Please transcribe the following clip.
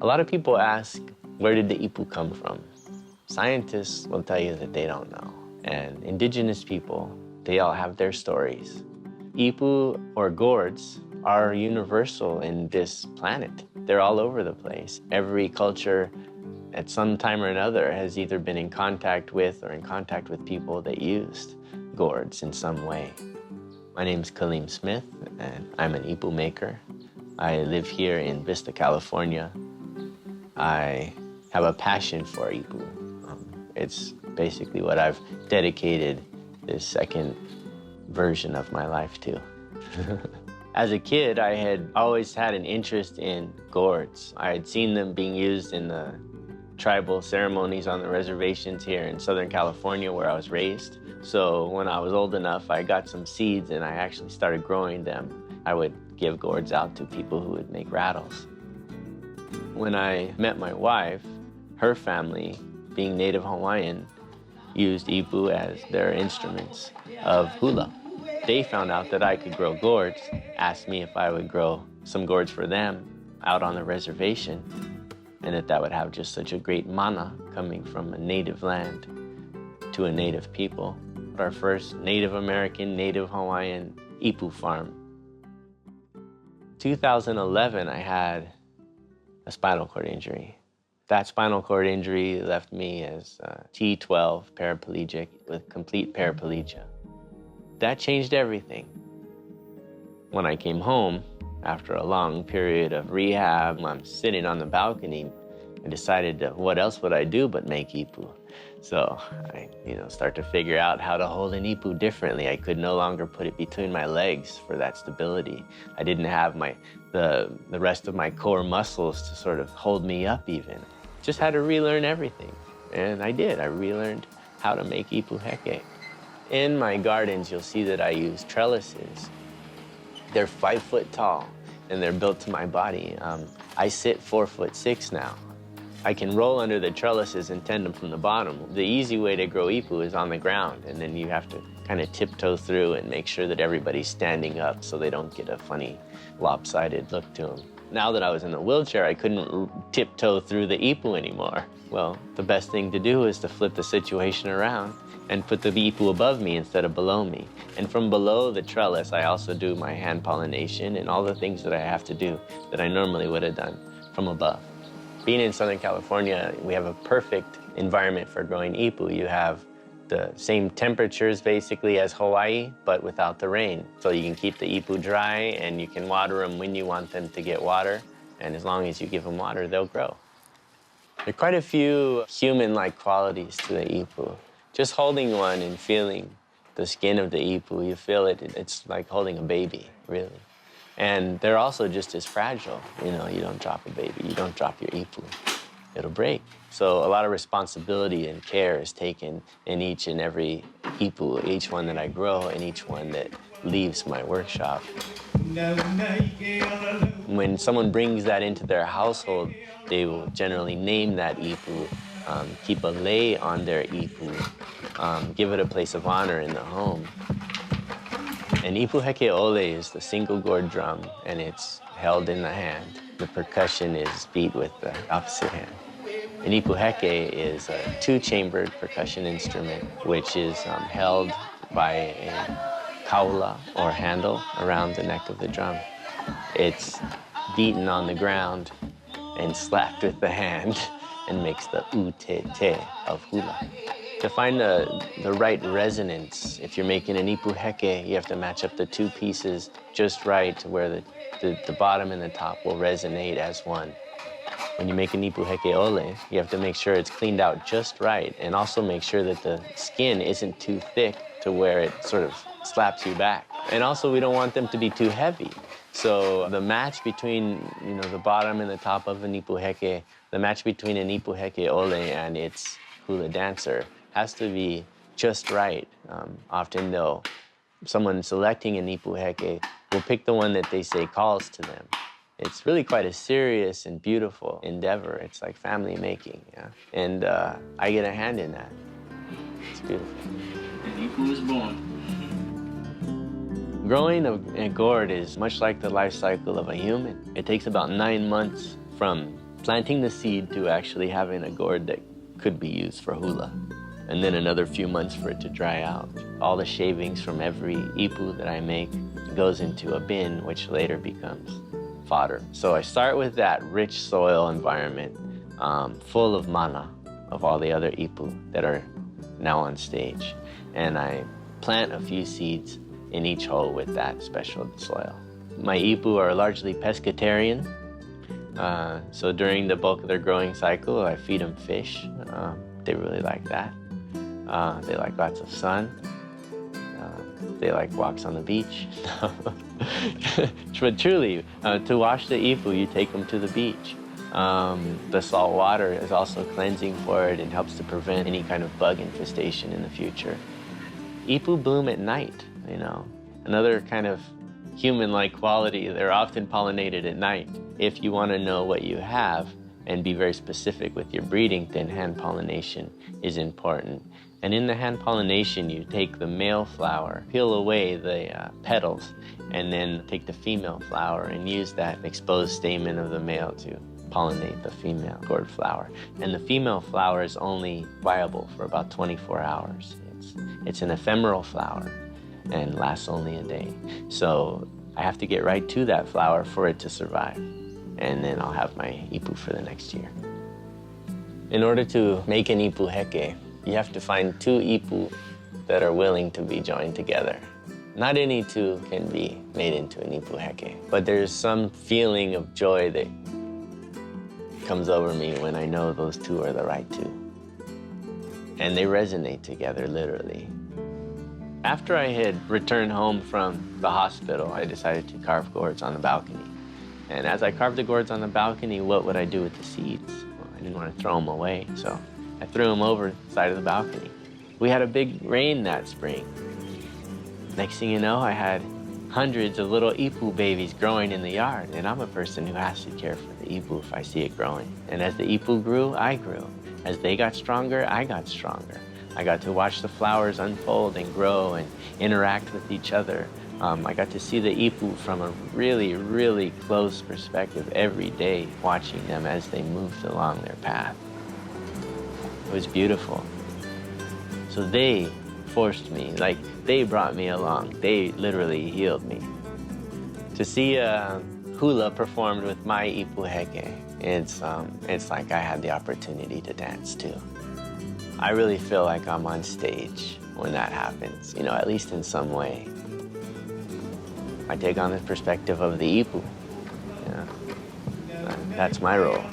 A lot of people ask, where did the Ipu come from? Scientists will tell you that they don't know. And indigenous people, they all have their stories. Ipu, or gourds, are universal in this planet. They're all over the place. Every culture at some time or another has either been in contact with or in contact with people that used gourds in some way. My name's Kalim Smith, and I'm an Ipu maker. I live here in Vista, California. I have a passion for Ipu. It's basically what I've dedicated this second version of my life to. As a kid, I had always had an interest in gourds. I had seen them being used in the tribal ceremonies on the reservations here in Southern California where I was raised. So when I was old enough, I got some seeds and I actually started growing them. I would give gourds out to people who would make rattles. When I met my wife, her family, being native Hawaiian, used Ipu as their instruments of hula. They found out that I could grow gourds, asked me if I would grow some gourds for them out on the reservation, and that would have just such a great mana coming from a native land to a native people. Our first Native American, Native Hawaiian Ipu farm. 2011, I had a spinal cord injury. That spinal cord injury left me as T12 paraplegic with complete paraplegia. That changed everything. When I came home, after a long period of rehab, I'm sitting on the balcony and decided what else would I do but make Ipu? So I start to figure out how to hold an Ipu differently. I could no longer put it between my legs for that stability. I didn't have the rest of my core muscles to sort of hold me up even. Just had to relearn everything. And I did. I relearned how to make Ipu Heke. In my gardens, you'll see that I use trellises. They're 5 foot tall and they're built to my body. I sit 4'6" now. I can roll under the trellises and tend them from the bottom. The easy way to grow Ipu is on the ground, and then you have to kind of tiptoe through and make sure that everybody's standing up so they don't get a funny lopsided look to them. Now that I was in the wheelchair, I couldn't tiptoe through the Ipu anymore. Well, the best thing to do is to flip the situation around and put the Ipu above me instead of below me. And from below the trellis, I also do my hand pollination and all the things that I have to do that I normally would have done from above. Being in Southern California, we have a perfect environment for growing Ipu. You have the same temperatures basically as Hawaii, but without the rain. So you can keep the Ipu dry and you can water them when you want them to get water. And as long as you give them water, they'll grow. There are quite a few human-like qualities to the Ipu. Just holding one and feeling the skin of the Ipu, you feel it, it's like holding a baby, really. And they're also just as fragile. You don't drop a baby, you don't drop your Ipu, it'll break. So a lot of responsibility and care is taken in each and every Ipu, each one that I grow and each one that leaves my workshop. When someone brings that into their household, they will generally name that Ipu, keep a lei on their Ipu, give it a place of honor in the home. An Ipu Heke ole is the single gourd drum, and it's held in the hand. The percussion is beat with the opposite hand. An Ipu Heke is a 2-chambered percussion instrument, which is held by a kaula, or handle, around the neck of the drum. It's beaten on the ground and slapped with the hand and makes the u-te-te of hula. To find the right resonance, if you're making an Ipu Heke, you have to match up the 2 pieces just right to where the bottom and the top will resonate as one. When you make an Ipu Heke ole, you have to make sure it's cleaned out just right and also make sure that the skin isn't too thick to where it sort of slaps you back. And also, we don't want them to be too heavy. So the match between the bottom and the top of an Ipu Heke, the match between an Ipu Heke ole and its hula dancer has to be just right. Often someone selecting an Ipu Heke will pick the one that they say calls to them. It's really quite a serious and beautiful endeavor. It's like family making, yeah? And I get a hand in that. It's beautiful. And Ipu is born. Growing a gourd is much like the life cycle of a human. It takes about 9 months from planting the seed to actually having a gourd that could be used for hula. And then another few months for it to dry out. All the shavings from every ipu that I make goes into a bin, which later becomes fodder. So I start with that rich soil environment, full of mana of all the other ipu that are now on stage. And I plant a few seeds in each hole with that special soil. My ipu are largely pescatarian. So during the bulk of their growing cycle, I feed them fish. They really like that. They like lots of sun. They like walks on the beach. But truly, to wash the ipu, you take them to the beach. The salt water is also cleansing for it and helps to prevent any kind of bug infestation in the future. Ipu bloom at night, you know. Another kind of human-like quality, they're often pollinated at night. If you want to know what you have and be very specific with your breeding, then hand pollination is important. And in the hand pollination, you take the male flower, peel away the petals, and then take the female flower and use that exposed stamen of the male to pollinate the female gourd flower. And the female flower is only viable for about 24 hours. It's an ephemeral flower and lasts only a day. So I have to get right to that flower for it to survive. And then I'll have my ipu for the next year. In order to make an Ipu Heke, you have to find two ipu that are willing to be joined together. Not any two can be made into an Ipu Heke, but there's some feeling of joy that comes over me when I know those two are the right two. And they resonate together, literally. After I had returned home from the hospital, I decided to carve gourds on the balcony. And as I carved the gourds on the balcony, what would I do with the seeds? Well, I didn't want to throw them away, so I threw them over the side of the balcony. We had a big rain that spring. Next thing you know, I had hundreds of little ipu babies growing in the yard, and I'm a person who has to care for the ipu if I see it growing. And as the ipu grew, I grew. As they got stronger, I got stronger. I got to watch the flowers unfold and grow and interact with each other. I got to see the ipu from a really, really close perspective every day, watching them as they moved along their path. It was beautiful. So they forced me, like they brought me along. They literally healed me. To see hula performed with my Ipu Heke, it's like I had the opportunity to dance too. I really feel like I'm on stage when that happens, you know, at least in some way. I take on the perspective of the Ipu. You know? That's my role.